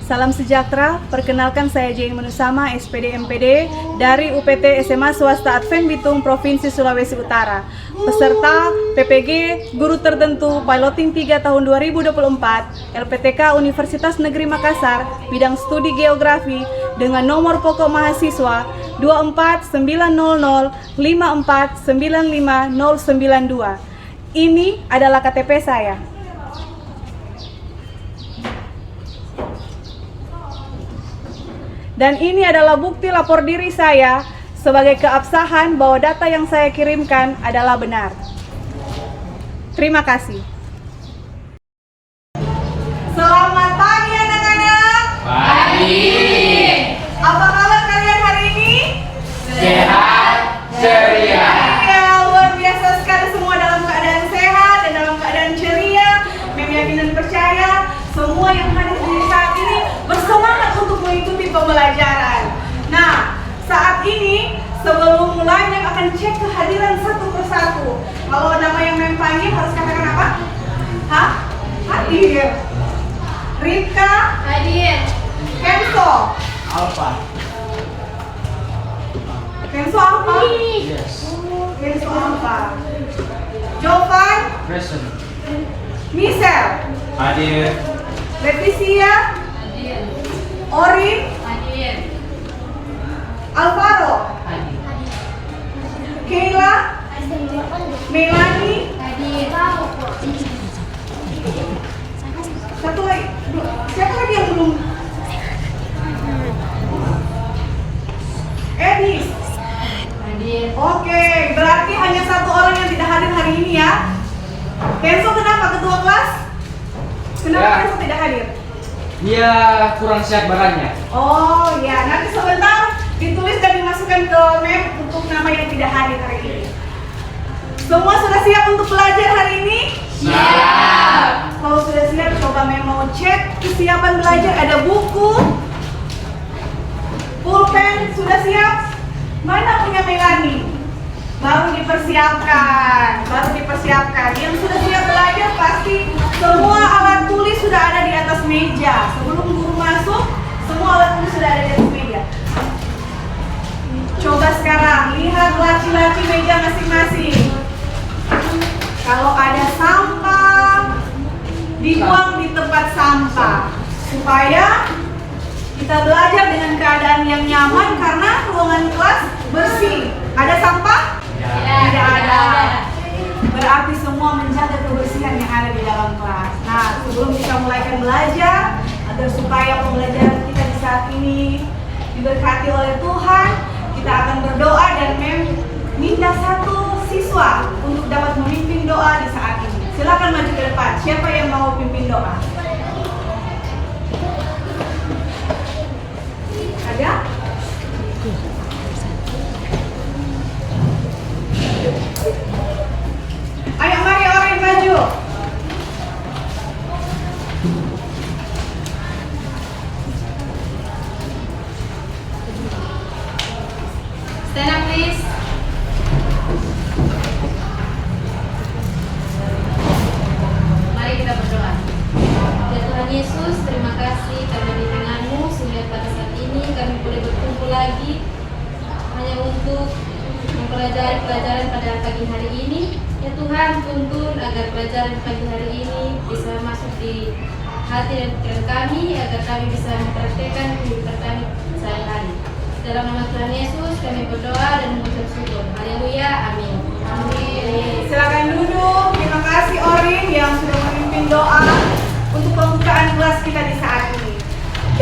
Salam sejahtera, perkenalkan saya Jane Menusama, SPD MPD dari UPT SMA Swasta Advent Bitung, Provinsi Sulawesi Utara. Peserta PPG Guru Tertentu Piloting 3 tahun 2024, LPTK Universitas Negeri Makassar, bidang studi geografi dengan nomor pokok mahasiswa 24905495092. Ini adalah KTP saya. Dan ini adalah bukti lapor diri saya sebagai keabsahan bahwa data yang saya kirimkan adalah benar. Terima kasih. Selamat pagi anak-anak. Pagi. Apa kabar kalian hari ini? Sehat, ceria. Ya, luar biasa sekali semua dalam keadaan sehat dan dalam keadaan ceria. Mem yakin dan percaya semua yang hadir di saat ini bersemangat untuk mengikuti pembelajaran. Nah, saat ini sebelum mulai Mem akan cek kehadiran satu persatu. Kalau nama yang Mem panggil harus katakan apa? Hah? Hadir. Rika? Hadir. Kenzo? Alfa. Kenzo apa? Yes. Kenzo apa? Jovan? Present. Michelle? Hadir. Leticia? Hadir. Orin? Hadir. Alvaro? Hadir. Kayla? Melanie? Hadir. Satu lagi. Siapa lagi yang belum? Edis? Hadir. Oke, berarti hanya satu orang yang tidak hadir hari ini ya. Kenzo kenapa ketua kelas? Kenapa Ya. Kenzo tidak hadir? Dia kurang sehat badannya. Oh ya, nanti sebentar ditulis dan dimasukkan ke map untuk nama yang tidak hadir hari ini. Semua sudah siap untuk belajar hari ini? Siap. Kalau sudah siap, coba Mem mau cek kesiapan belajar. Ada buku, pulpen, sudah siap? Mana punya Melani? Baru dipersiapkan, Yang sudah siap belajar pasti semua alat tulis sudah ada di atas meja. Sebelum guru masuk, semua alat tulis sudah ada di atas meja. Coba sekarang lihat laci-laci meja masing-masing. Kalau ada sampah, dibuang di tempat sampah supaya kita belajar dengan keadaan yang nyaman karena ruangan kelas bersih. Ada sampah? Tidak ada. Berarti semua menjaga kebersihan yang ada di dalam kelas. Nah, sebelum kita mulaikan belajar, agar supaya pembelajaran kita di saat ini diberkati oleh Tuhan, kita akan berdoa dan minta satu siswa untuk dapat memimpin doa di saat ini. Silakan maju ke depan. Siapa yang mau pimpin doa? Ada? Ayo mari orang maju. Stand up please. Mari kita berdoa. Ya Tuhan Yesus, terima kasih karena di tangan-Mu sehingga pada saat ini kami boleh berkumpul lagi hanya untuk mempelajari pelajaran pada pagi hari ini. Ya Tuhan, tuntun agar pelajaran pagi hari ini bisa masuk di hati dan pikiran kami, agar kami bisa mempraktekkan kehidupan kami sehari-hari. Dalam nama Tuhan Yesus kami berdoa dan mengucap syukur. Haleluya, amin. Amin. Silakan duduk. Terima kasih Orin yang sudah memimpin doa untuk pembukaan kelas kita di saat ini.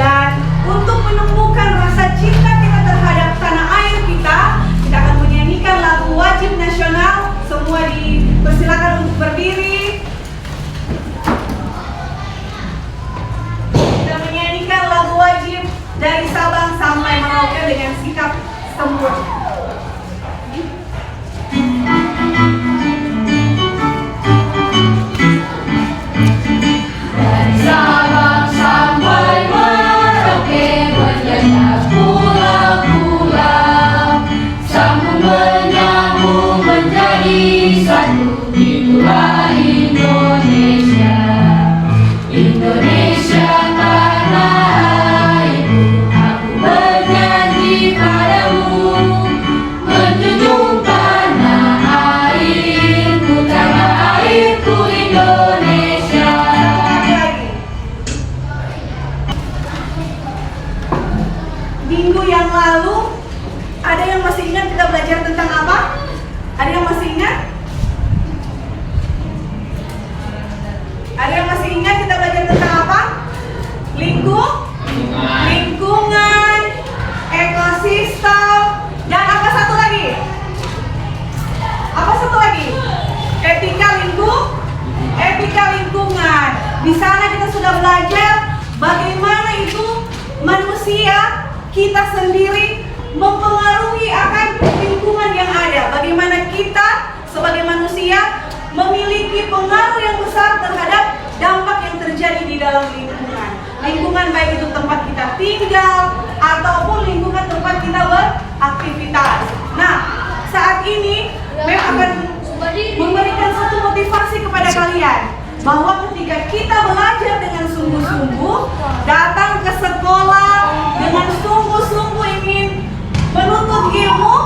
Dan untuk menumbuhkan rasa cinta kita terhadap tanah air kita akan menyanyikan lagu wajib nasional. Semua dipersilakan untuk berdiri. Kita menyanyikan lagu wajib dari Sabang sampai Merauke dengan sikap sempurna. Dari lingkungan, ekosistem, dan apa satu lagi? Apa satu lagi? Etika lingkungan. Di sana kita sudah belajar bagaimana itu manusia kita sendiri mempengaruhi akan lingkungan yang ada. Bagaimana kita sebagai manusia memiliki pengaruh yang besar terhadap dampak yang terjadi di dalam lingkungan. Lingkungan baik itu tempat kita tinggal ataupun lingkungan tempat kita beraktivitas. Nah, saat ini Mem akan memberikan satu motivasi kepada kalian bahwa ketika kita belajar dengan sungguh-sungguh, datang ke sekolah dengan sungguh-sungguh ingin menuntut ilmu,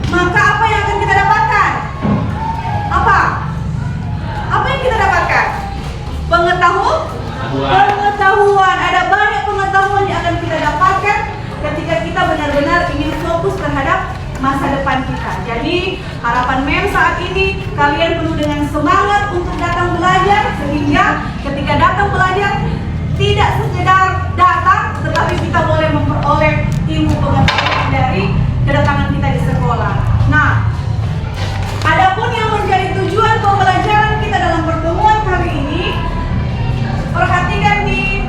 maka apa yang akan kita dapatkan? Apa yang kita dapatkan? Pengetahuan. Ada banyak pengetahuan yang akan kita dapatkan ketika kita benar-benar ingin fokus terhadap masa depan kita. Jadi harapan Mem saat ini kalian penuh dengan semangat untuk datang belajar, sehingga ketika datang belajar tidak sekedar datang, tetapi kita boleh memperoleh ilmu pengetahuan dari kedatangan kita di sekolah. Nah, adapun yang menjadi tujuan pembelajaran kita dalam pertemuan kali ini, perhatikan di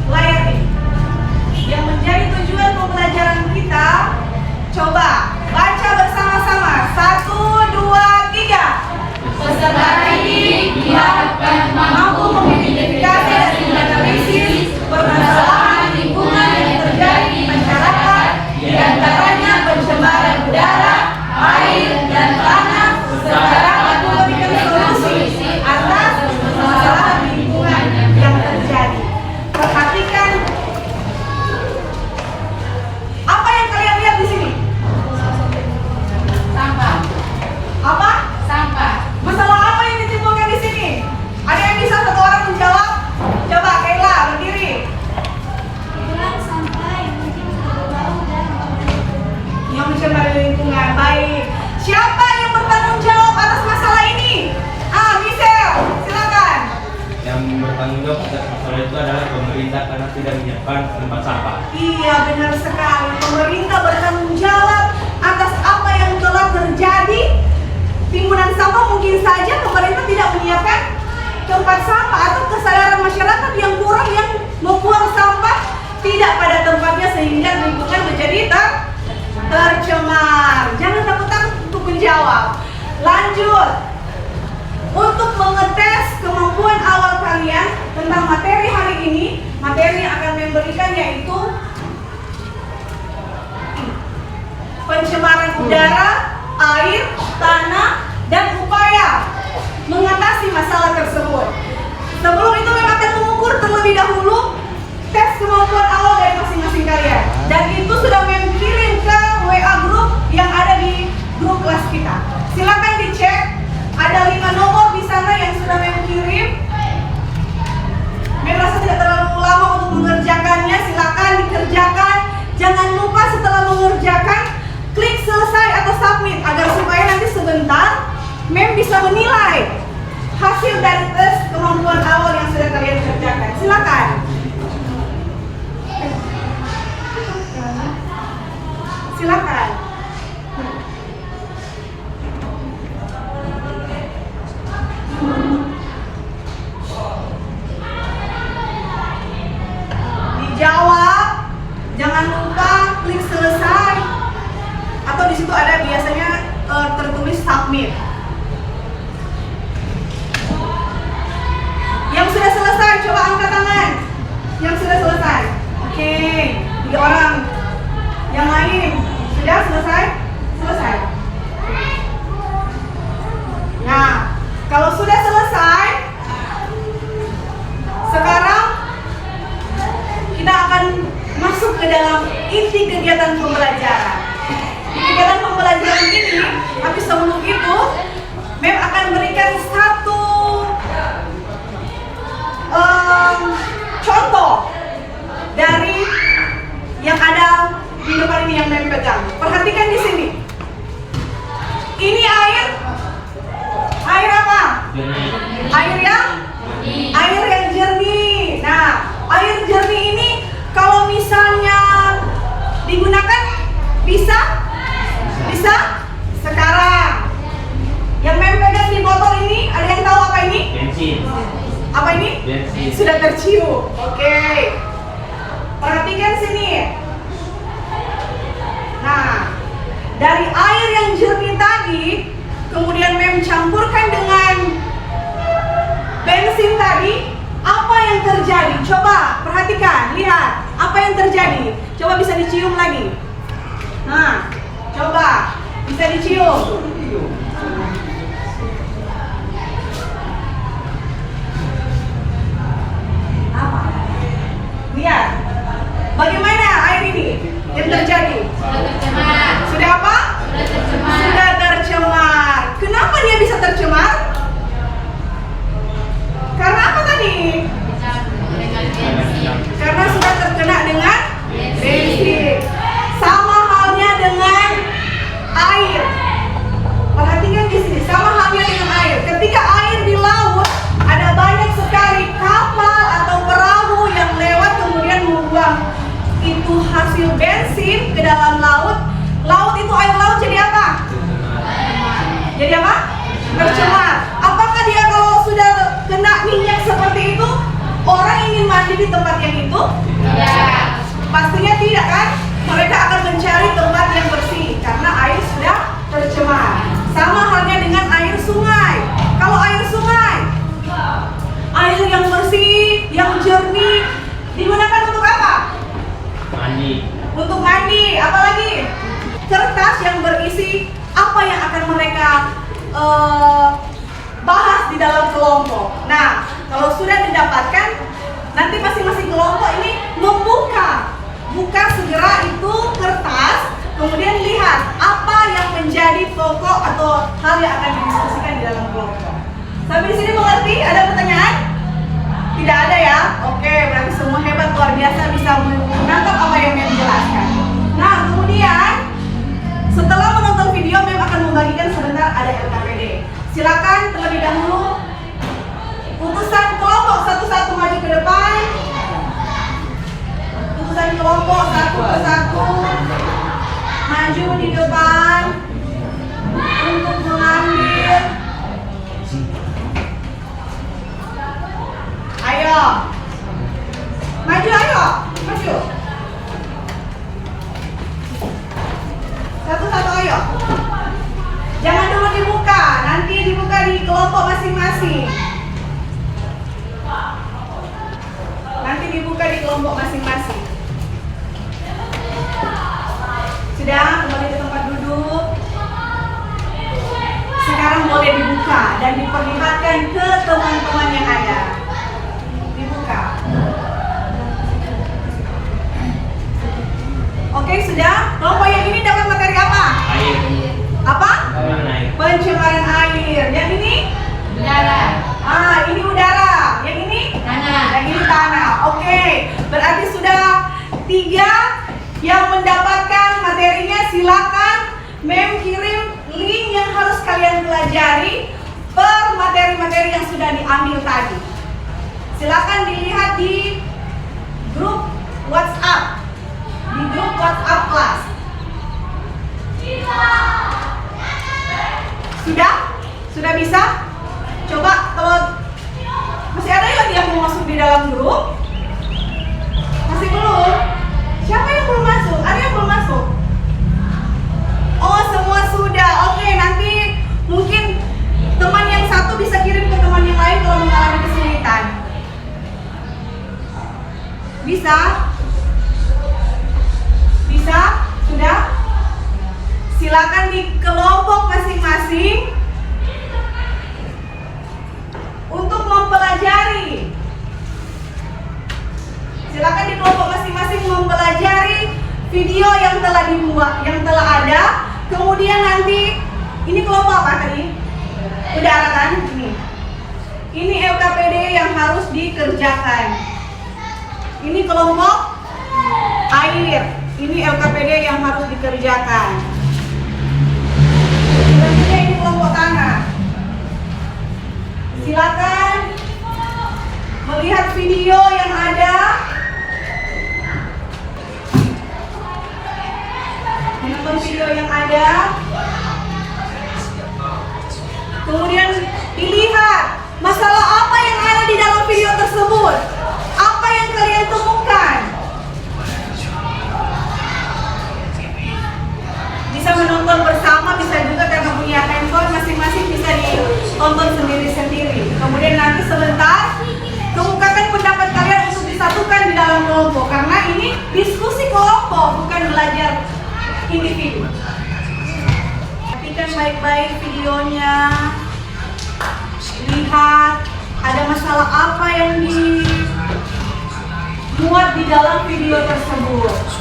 layar ini. Yang menjadi tujuan pembelajaran kita, coba baca bersama-sama. 1, 2, 3. Peserta didik diharapkan mampu mengidentifikasi dan menganalisis permasalahan lingkungan yang terjadi di masyarakat, di antaranya pencemaran udara, air, dan tanah, secara mampu memberikan solusi atas permasalahan lingkungan yang terjadi. Perhatikan apa yang kalian lihat di sini. Sampah. Apa? Sampah. Masalah apa yang ditimbulkan di sini? Ada yang bisa satu orang menjawab? Coba Kayla berdiri. Kurang sampah yang mungkin berbau dan Yang mencemari lingkungan. Baik. Siapa yang bertanggung jawab atas masalah ini? Michelle, silakan. Yang bertanggung jawab atas masalah itu adalah pemerintah karena tidak menyiapkan tempat sampah. Iya, benar sekali. Pemerintah bertanggung jawab atas apa yang telah terjadi. Timbunan sampah mungkin saja pemerintah tidak menyiapkan tempat sampah atau kesadaran masyarakat yang kurang yang membuang sampah tidak pada tempatnya sehingga lingkungan menjadi tercemar. Jangan takut-takut untuk menjawab. Lanjut. Untuk mengetes kemampuan awal kalian tentang materi hari ini, materi yang akan memberikan yaitu pencemaran udara, air, tanah, dan upaya mengatasi masalah tersebut. Sebelum itu memang akan mengukur terlebih dahulu tes kemampuan awal dari masing-masing kalian. Dan itu sudah mengirim ke WA group yang ada di grup kelas kita. Silakan dicek, ada 5 nomor di sana yang sudah mengirim. Merasa tidak terlalu lama untuk mengerjakannya, silakan dikerjakan. Jangan lupa setelah mengerjakan klik selesai atau submit agar supaya nanti sebentar Mem bisa menilai hasil dari tes kemampuan awal yang sudah kalian kerjakan. Silakan. Silakan. Dijawab. Jangan lupa klik selesai. Atau di situ ada biasanya tertulis submit. Yang sudah selesai coba angkat tangan. Yang sudah selesai. Oke, 3 orang. Yang lain sudah selesai? Selesai. Nah, kalau sudah selesai, sekarang kita akan masuk ke dalam inti kegiatan pembelajaran. Di kegiatan pembelajaran ini, tapi sebelum itu, Mem akan berikan satu contoh dari yang ada di depan ini yang Mem pegang. Perhatikan di sini. Ini air Bensin. Apa ini? Bensin. Sudah tercium. Oke. Perhatikan sini. Nah, dari air yang jernih tadi, kemudian Mem campurkan dengan bensin tadi, apa yang terjadi? Coba perhatikan, lihat. Apa yang terjadi? Coba bisa dicium lagi. Nah, coba bisa dicium. Apa? Lihat. Bagaimana air ini yang terjadi? Sudah tercemar. Sudah apa? Sudah tercemar. Sudah tercemar. Kenapa dia bisa tercemar? Karena apa tadi? Dengan bensin. Karena sudah terkena dengan bensin. Sama halnya dengan air. Perhatikan di sini, sama halnya dengan air. Ketika air di laut, ada banyak sekali kapal atau perahu yang lewat kemudian membuang itu hasil bensin ke dalam laut. Laut itu, air laut jadi apa? Jadi apa? Tercemar. Apakah dia kalau sudah kena minyak seperti itu, orang ingin mandi di tempat yang itu? Tidak. Pastinya tidak kan? Mereka akan mencari tempat yang bersih karena air sudah tercemar. Sama halnya dengan air sungai. Kalau air sungai, air yang bersih, yang jernih, digunakan untuk apa? Mandi. Untuk mandi. Apalagi kertas yang berisi apa yang akan mereka bahas di dalam kelompok. Nah, kalau sudah didapatkan, nanti masing-masing kelompok ini buka segera itu kertas, kemudian lihat apa yang menjadi pokok atau hal yang akan didiskusikan di dalam kelompok. Sampai di sini mengerti? Ada pertanyaan? Tidak ada ya? Oke, berarti semua hebat, luar biasa bisa menangkap apa yang Mem jelaskan. Nah, kemudian setelah menonton video, Mem akan membagikan sebentar ada LKPD. Silakan terlebih dahulu utusan kelompok satu-satu maju ke depan. Utusan kelompok satu persatu maju di depan untuk mengambil. Ayo, maju, ayo, maju. Satu-satu, ayo. Jangan dulu dibuka, nanti dibuka di kelompok masing-masing. Nanti dibuka di kelompok masing-masing. Sudah, kembali ke tempat duduk. Sekarang boleh dibuka dan diperlihatkan ke teman-teman yang ada. Dibuka. Oke, sudah. Kelompok yang ini dapat materi apa? Air. Apa? Air. Pencemaran air. Yang ini? Udara. Ini udara. Yang ini? Tanah. Yang ini tanah. Oke. Berarti sudah 3 yang mendapatkan materinya. Silakan Mem kirim link yang harus kalian pelajari per materi-materi yang sudah diambil tadi. Silakan dilihat di grup WhatsApp. Di grup WhatsApp kelas. Sudah? Sudah bisa? Coba kalau masih ada lagi yang mau masuk di dalam grup? Masih belum? Siapa yang belum masuk? Ada yang belum masuk? Oh, semua sudah. Oke, nanti mungkin teman yang satu bisa kirim ke teman yang lain kalau mengalami kesulitan. Bisa? Bisa? Sudah? Silakan di kelompok masing-masing untuk mempelajari. Silakan di kelompok masing-masing mempelajari video yang telah dibuat, yang telah ada. Kemudian nanti ini kelompok apa tadi? Udara kan? Ini LKPD yang harus dikerjakan. Ini kelompok air. Ini LKPD yang harus dikerjakan. Selanjutnya ini kelompok tanah. Silakan melihat video yang ada. Menonton video yang ada. Kemudian dilihat masalah apa videonya. Lihat ada masalah apa yang dimuat di dalam video tersebut.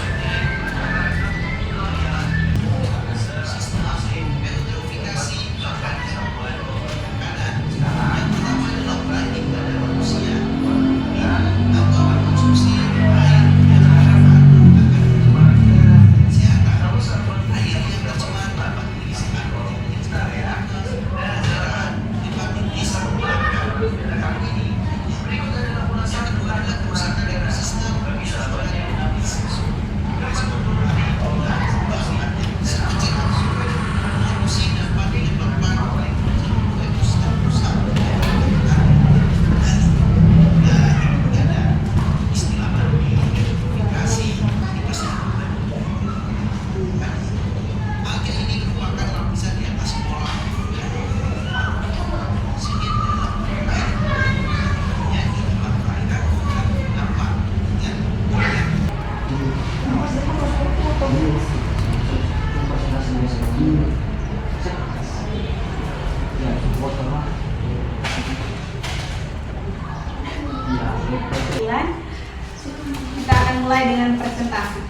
Kita akan mulai dengan presentasi.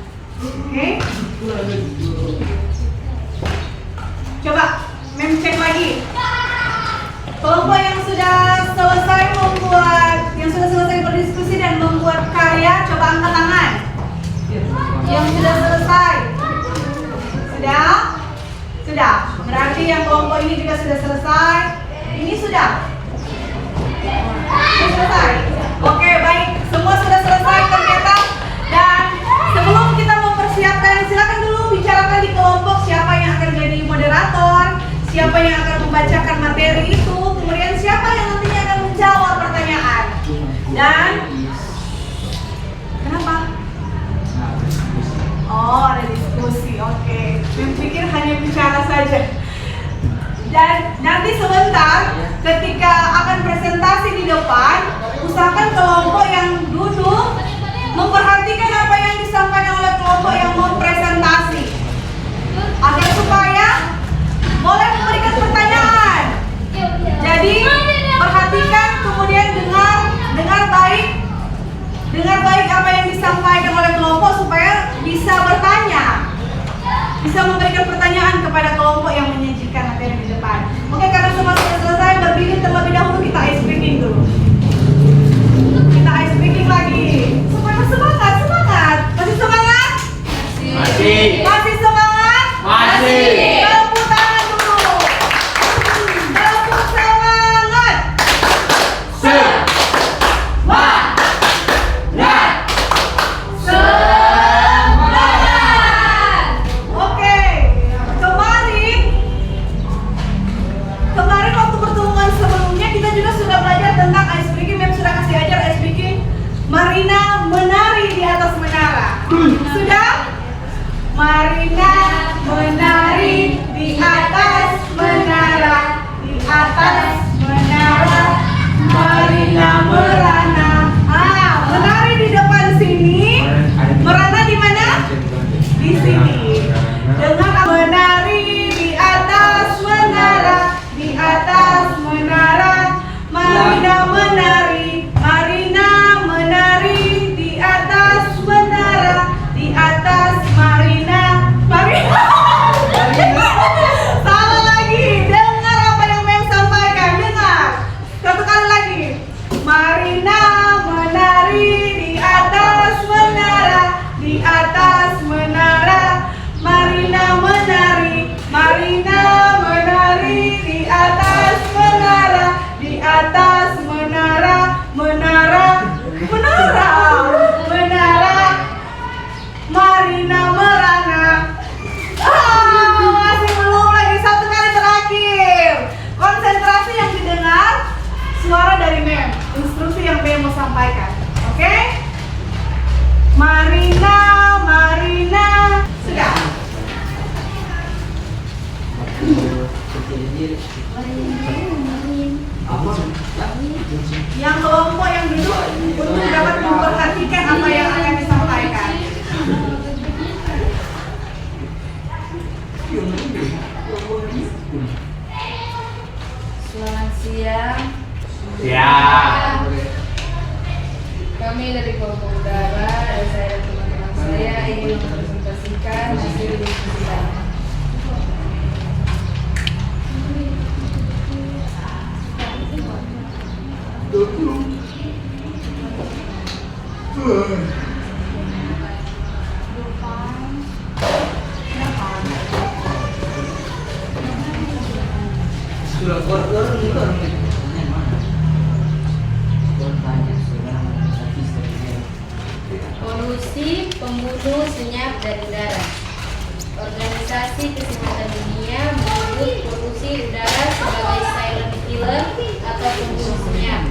Oke? Coba mem cek lagi. Kelompok yang sudah selesai berdiskusi dan membuat karya, coba angkat tangan. Yang sudah selesai. Sudah. Berarti yang kelompok ini juga sudah selesai. Ini sudah selesai. Oke, baik. Semua sudah selesai ternyata. Dan sebelum kita mempersiapkan, silakan dulu bicarakan di kelompok siapa yang akan jadi moderator, siapa yang akan membacakan materi itu, kemudian siapa yang nantinya akan menjawab pertanyaan. Dan kenapa? Oh, ada diskusi. Oke. Yang pikir hanya bicara saja. Dan nanti sebentar ketika akan presentasi di depan, usahakan kelompok yang duduk memperhatikan apa yang disampaikan oleh kelompok yang mau presentasi, agar supaya boleh memberikan pertanyaan. Jadi perhatikan, kemudian dengar baik apa yang disampaikan oleh kelompok supaya bisa bertanya, bisa memberikan pertanyaan kepada kelompok yang menyajikan materi di depan. Oke, karena semua sudah selesai, berdiri terlebih dahulu, kita ice breaking dulu. Kita ice breaking lagi. Supaya semangat. Masih semangat? Masih semangat? Masih. Tepuk tangan dulu. Tepuk semangat. Oke. Kemarin waktu pertemuan sebelumnya kita juga sudah belajar tentang ice breaking. Mem sudah kasih ajar ice breaking. Marina menari di atas menara. Sudah? Marina menari di atas menara, di atas menara. Marina merana. Menari di depan sini. Merana di mana? Di sini. Dengan menari di atas menara, di atas menara. Marina menari, Marina menari di atas menara, di atas Marina. Salah lagi. Dengar apa yang Mem sampaikan. Dengar. Satu kali lagi. Marina menari di atas menara, di atas menara. Marina menari, Marina menari di atas menara, di atas menara. Menara. Marina merana. Masih belum lagi. Satu kali terakhir. Konsentrasi yang didengar suara dari Mem, instruksi yang Mem mau sampaikan. Oke? Marina. Sudah. Yang kelompok yang duduk untuk dapat memperhatikan apa yang akan disampaikan. Kami dari kelompok udara, dan saya dan teman-teman saya ingin mempresentasikan hasil diskusi kami. Polusi pembunuh senyap dari udara. Organisasi Kesehatan Dunia menyebut polusi udara sebagai silent killer atau pembunuh senyap,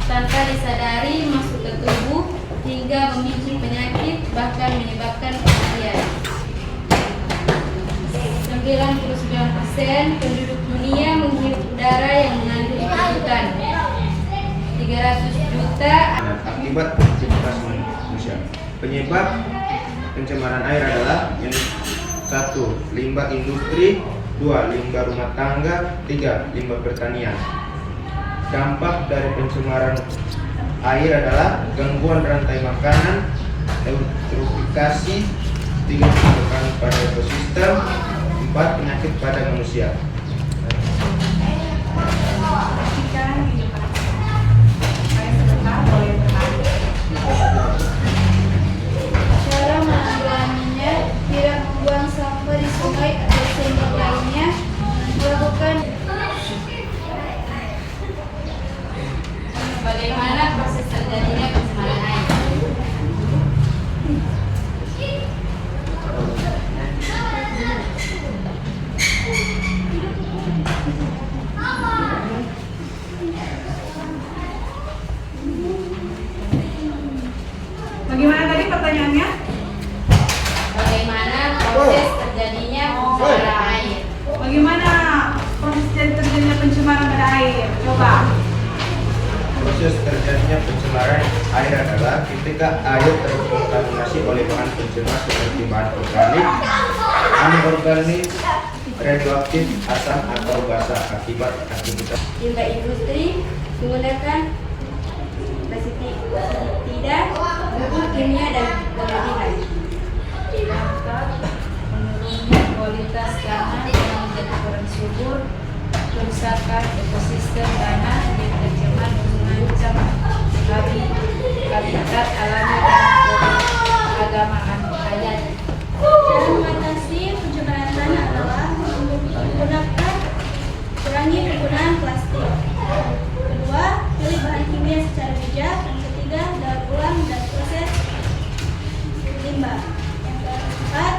tanpa disadari masuk ke tubuh hingga memicu penyakit bahkan menyebabkan kematian. 99% penduduk dunia menghirup udara yang mengandung polutan. 300 juta akibat aktivitas manusia. Penyebab pencemaran air adalah yang 1. Limbah industri, 2. Limbah rumah tangga, 3. Limbah pertanian. Dampak dari pencemaran air adalah gangguan rantai makanan, eutrofikasi, 3. Kerusakan pada ekosistem, 4. Penyakit pada manusia. Pastikan di depan. Saya sebentar boleh bertanya. cara menanggulanginya, tidak membuang sampah di sungai atau sumber lainnya, melakukan bagaimana proses terjadinya pencemaran air. Bagaimana tadi pertanyaannya? Bagaimana proses terjadinya pencemaran air? Bagaimana proses terjadinya pencemaran pada air? Coba. Proses terjadinya pencemaran air adalah ketika air terkontaminasi oleh bahan pencemar seperti bahan organik, anorganik, radioaktif, asam atau basa akibat aktivitas. Limbah industri menggunakan pestisida, pupuk kimia dan berlebihan. Dampak menurunnya kualitas tanah yang menjadi kurang subur, kerusakan ekosistem tanah yang tercemar mengancam habitat alami dan keagamaan hayati. Cara mengatasi pencemaran tanah adalah menggunakan kurangi penggunaan plastik. Kedua, pilih bahan kimia secara bijak. Yang ketiga, daur ulang dan proses limbah. Yang keempat,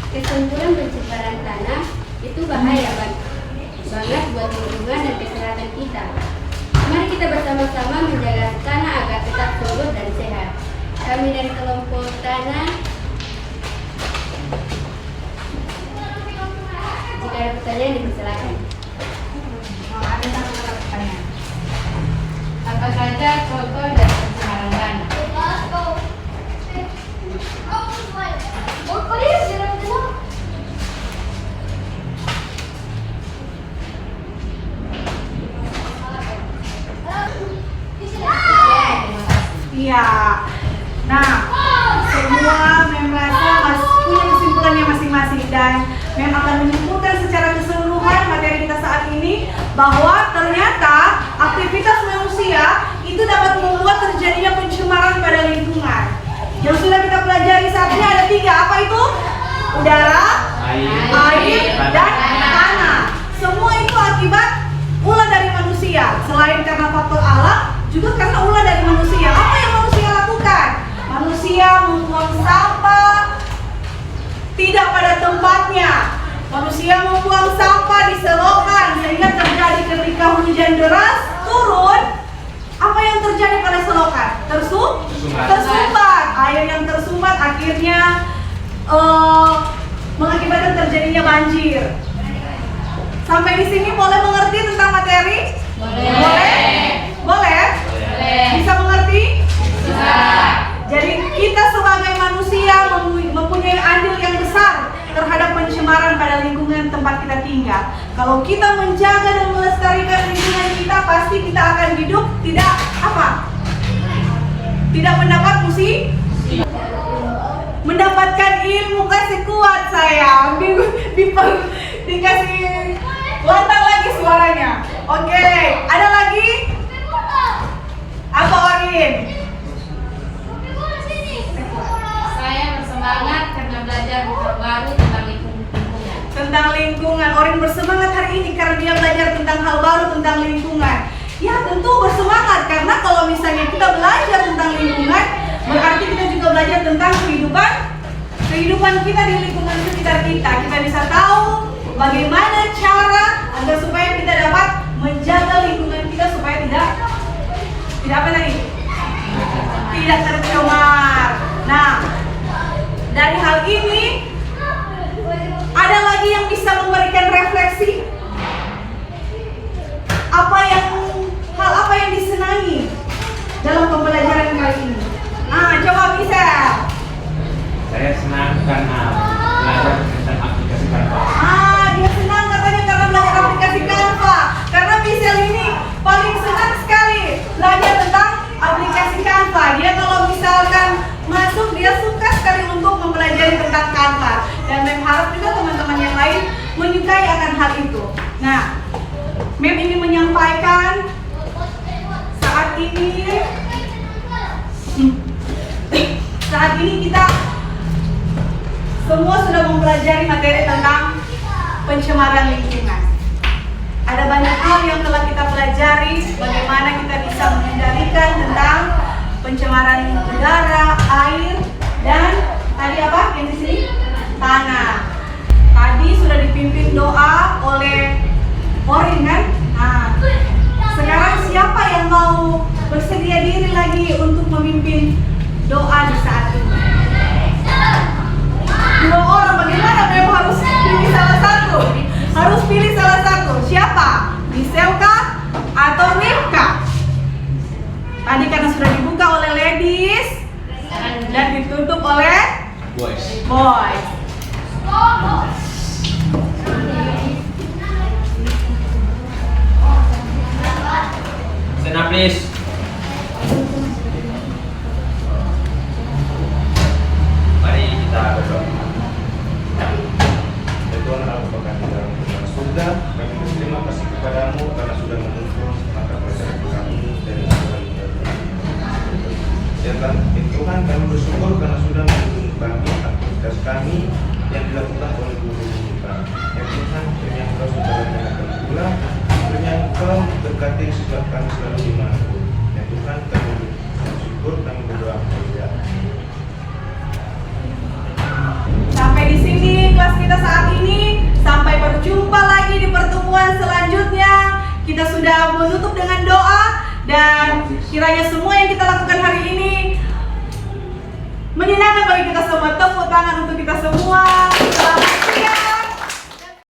Kesimpulan pencemaran tanah itu bahaya banget buat lingkungan dan kesehatan kita. Mari kita bersama-sama menjaga tanah agar tetap subur dan sehat. Kami dari kelompok tanah. Jika ada pertanyaan dipersilakan. Ada satu pertanyaan. Apa saja contoh dari pencemaran tanah? Iya. Nah, semua merasa punya kesimpulannya masing-masing dan memang akan menyimpulkan secara keseluruhan materi kita saat ini bahwa ternyata aktivitas manusia itu dapat membuat terjadinya pencemaran pada lingkungan. Yang sudah kita pelajari saat ini ada 3, apa itu? Udara, air, dan tanah. Semua itu akibat ulah dari manusia. Selain karena faktor alam, juga karena ulah dari manusia. Apa yang manusia lakukan? Manusia membuang sampah tidak pada tempatnya. Manusia membuang sampah di selokan sehingga terjadi ketika hujan deras turun. Apa yang terjadi pada selokan? Tersumbat. Air yang tersumbat akhirnya mengakibatkan terjadinya banjir. Sampai di sini boleh mengerti tentang materi? Boleh? Bisa mengerti? Bisa. Jadi kita sebagai manusia mempunyai andil yang besar terhadap pencemaran pada lingkungan tempat kita tinggal. Kalau kita menjaga dan melestarikan lingkungan kita, pasti kita akan hidup tidak apa? tidak mendapat mendapatkan ilmu. Kasih kuat sayang, dikasih lantang lagi suaranya. Oke, ada lagi? Apa Orin? Saya bersemangat karena belajar hal baru tentang lingkungan. Tentang lingkungan. Orin bersemangat hari ini karena dia belajar tentang hal baru tentang lingkungan. Ya tentu bersemangat karena kalau misalnya kita belajar tentang lingkungan, berarti kita juga belajar tentang kehidupan kita di lingkungan sekitar kita. Kita bisa tahu bagaimana cara agar supaya kita dapat menjaga lingkungan kita supaya tidak apa tadi? Tidak tercemar. Nah, dari hal ini ada lagi yang bisa memberikan refleksi. Hal apa yang disenangi dalam pembelajaran kali ini? Coba bisa. Saya senang karena belajar tentang aplikasi Canva. Dia senang katanya karena belajar aplikasi Canva. Karena Michelle ini paling senang sekali belajar tentang aplikasi Canva. Dia kalau misalkan masuk, dia suka sekali untuk mempelajari tentang Canva. Dan Mem harap juga teman-teman yang lain menyukai akan hal itu. Nah, Mem ingin menyampaikan saat ini kita semua sudah mempelajari materi tentang pencemaran lingkungan. Ada banyak hal yang telah kita pelajari, bagaimana kita bisa mengendalikan tentang pencemaran udara, air, dan tadi apa yang di sini? Tanah. Tadi sudah dipimpin doa oleh Orin kan? Sekarang siapa yang mau bersedia diri lagi untuk memimpin doa di saat ini? 2 orang, bagaimana? Memang harus pilih salah satu. Harus pilih salah satu. Siapa? Miselka atau Nipka? Tadi karena sudah dibuka oleh ladies dan ditutup oleh Boys. Stand up please. Mari kita berdoa. Ya Tuhan Allah Bapa di dalam surga, kami berterima kasih kepadamu karena sudah menuntun mata pelajaran kami dari Tuhan. Ya Tuhan, kami bersyukur karena sudah menuntun kami aktivitas kami yang dilakukan oleh guru kita. Ya Tuhan, kiranya Engkau sudah menyerahkan pula, kiranya Engkau berkati setiap kami selalu dimanapun. Ya Tuhan, kami bersyukur, kami berdoa. Sampai di sini kelas kita saat ini. Sampai berjumpa lagi di pertemuan selanjutnya. Kita sudah menutup dengan doa dan kiranya semua yang kita lakukan hari ini menyenangkan bagi kita semua. Tepuk tangan untuk kita semua. Selamat siang.